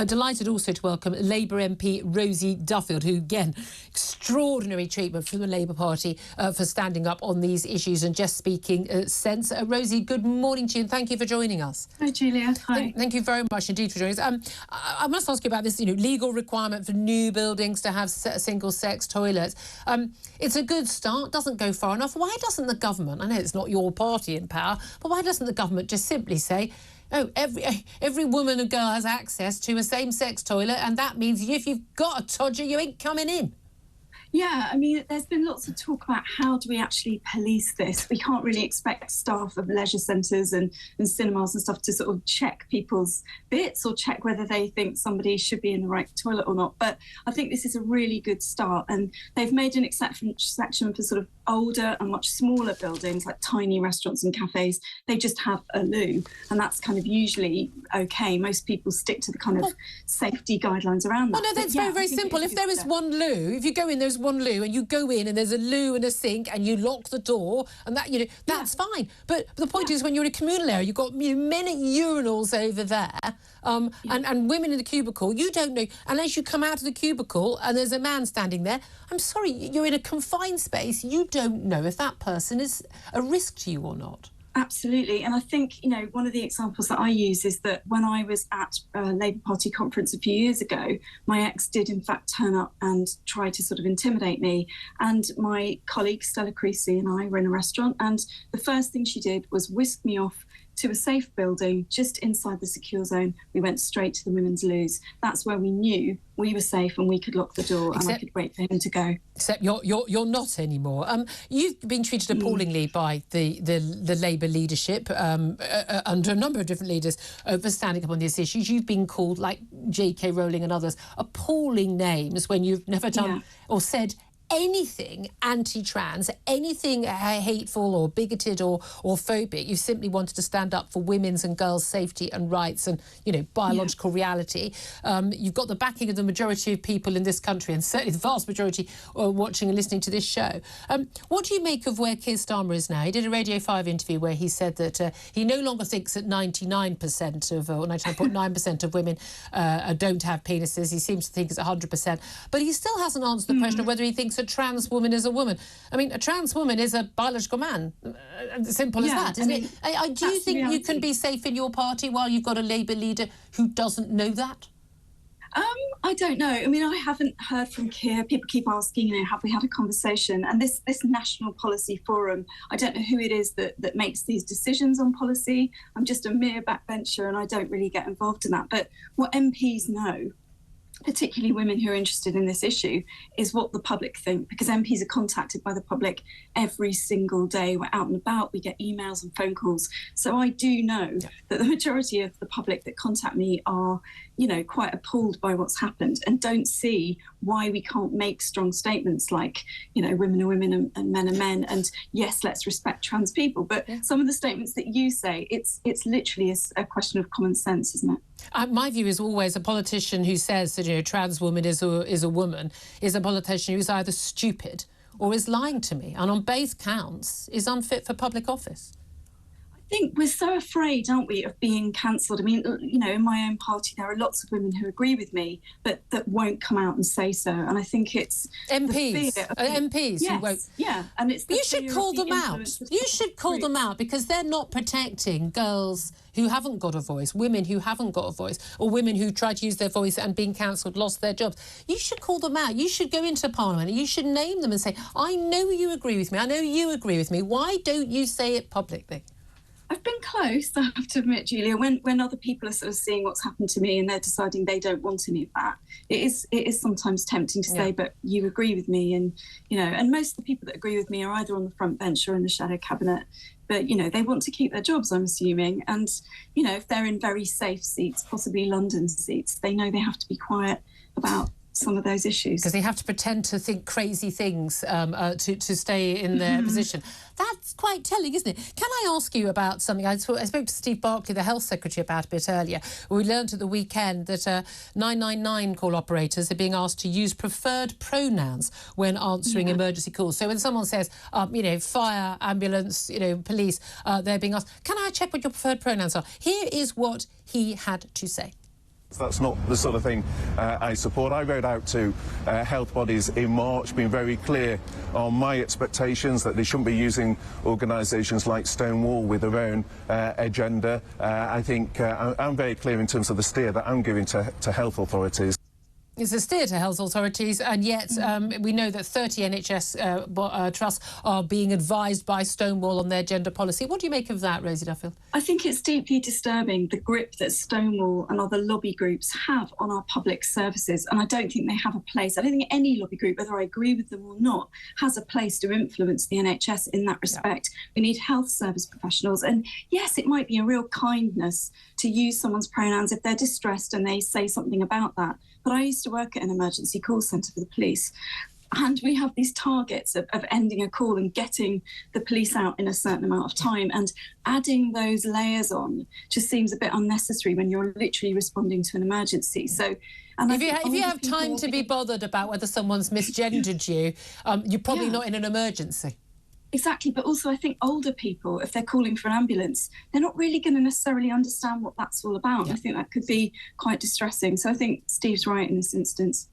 Delighted also to welcome Labour MP Rosie Duffield, who, again, extraordinary treatment from the Labour Party for standing up on these issues and just speaking sense. Rosie, good morning to you and thank you for joining us. Hi, Julia. Hi. Thank you very much indeed for joining us. I must ask you about this, legal requirement for new buildings to have single-sex toilets. It's a good start, doesn't go far enough. Why doesn't the government, I know it's not your party in power, but why doesn't the government just simply say, oh, every woman and girl has access to a same-sex toilet, and that means if you've got a todger, you ain't coming in? Yeah, I mean, there's been lots of talk about how do we actually police this. We can't really expect staff of leisure centres and cinemas and stuff to sort of check people's bits or check whether they think somebody should be in the right toilet or not. But I think this is a really good start, and they've made an exception for sort of older and much smaller buildings like tiny restaurants and cafes. They just have a loo, and that's kind of usually okay. Most people stick to the kind of safety guidelines around that. Well, no, that's very simple. If there is one loo, if you go in, there's one loo, and you go in and there's a loo and a sink, and you lock the door, and that that's fine. But the point is, when you're in a communal area, you've got men at urinals over there, and women in the cubicle. You don't know unless you come out of the cubicle and there's a man standing there. I'm sorry, you're in a confined space. You don't know if that person is a risk to you or not. Absolutely. And I think, one of the examples that I use is that when I was at a Labour Party conference a few years ago, my ex did in fact turn up and try to sort of intimidate me. And my colleague Stella Creasy and I were in a restaurant, and the first thing she did was whisk me off to a safe building just inside the secure zone. We went straight to the women's loos. That's where we knew we were safe and we could lock the door, and I could wait for him to go. Except you're not anymore. You've been treated appallingly by the Labour leadership under a number of different leaders for standing up on these issues. You've been called, like J.K. Rowling and others, appalling names when you've never done or said anything anti-trans, anything hateful or bigoted or phobic. You simply wanted to stand up for women's and girls' safety and rights and, biological reality. You've got the backing of the majority of people in this country, and certainly the vast majority watching and listening to this show. What do you make of where Keir Starmer is now? He did a Radio 5 interview where he said that he no longer thinks that 99% of, or 99.9% of women don't have penises. He seems to think it's 100%. But he still hasn't answered the question of whether he thinks a trans woman is a woman. I mean, a trans woman is a biological man. Simple as that, isn't it? Do you think you can be safe in your party while you've got a Labour leader who doesn't know that? I don't know. I mean, I haven't heard from Keir. People keep asking, have we had a conversation? And this National Policy Forum, I don't know who it is that makes these decisions on policy. I'm just a mere backbencher and I don't really get involved in that. But what MPs know, particularly women who are interested in this issue, is what the public think, because MPs are contacted by the public every single day. We're out and about, we get emails and phone calls. So I do know that the majority of the public that contact me are, quite appalled by what's happened and don't see why we can't make strong statements like, women are women and men are men, and yes, let's respect trans people. But some of the statements that you say, it's literally a question of common sense, isn't it? My view is always a politician who says that a trans woman is a woman is a politician who's either stupid or is lying to me, and on both counts is unfit for public office. I think we're so afraid, aren't we, of being cancelled. I mean, in my own party, there are lots of women who agree with me, but that won't come out and say so. And I think it's MPs, MPs yes, who won't. Yeah, and it's. You should call them out. You should call them out, because they're not protecting girls who haven't got a voice, women who haven't got a voice, or women who tried to use their voice and being cancelled, lost their jobs. You should call them out. You should go into Parliament and you should name them and say, I know you agree with me. I know you agree with me. Why don't you say it publicly? I've been close, I have to admit, Julia, when other people are sort of seeing what's happened to me and they're deciding they don't want any of that. It is sometimes tempting to say, but you agree with me. And, and most of the people that agree with me are either on the front bench or in the shadow cabinet. But, they want to keep their jobs, I'm assuming. And, if they're in very safe seats, possibly London seats, they know they have to be quiet about some of those issues. Because they have to pretend to think crazy things to stay in their position. That's quite telling, isn't it? Can I ask you about something? I spoke to Steve Barclay, the Health Secretary, about a bit earlier. We learned at the weekend that 999 call operators are being asked to use preferred pronouns when answering emergency calls. So when someone says, fire, ambulance, police, they're being asked, can I check what your preferred pronouns are? Here is what he had to say. That's not the sort of thing I support. I wrote out to health bodies in March, being very clear on my expectations that they shouldn't be using organisations like Stonewall with their own agenda. I think I'm very clear in terms of the steer that I'm giving to health authorities. It's a steer to health authorities, and yet we know that 30 NHS trusts are being advised by Stonewall on their gender policy. What do you make of that, Rosie Duffield? I think it's deeply disturbing, the grip that Stonewall and other lobby groups have on our public services, and I don't think they have a place. I don't think any lobby group, whether I agree with them or not, has a place to influence the NHS in that respect. Yeah. We need health service professionals, and yes, it might be a real kindness to use someone's pronouns if they're distressed and they say something about that. But I used to work at an emergency call centre for the police, and we have these targets of ending a call and getting the police out in a certain amount of time, and adding those layers on just seems a bit unnecessary when you're literally responding to an emergency. So, and if you have time to be bothered about whether someone's misgendered you, you're probably not in an emergency. Exactly, but also I think older people, if they're calling for an ambulance, they're not really going to necessarily understand what that's all about. Yeah. I think that could be quite distressing. So I think Steve's right in this instance.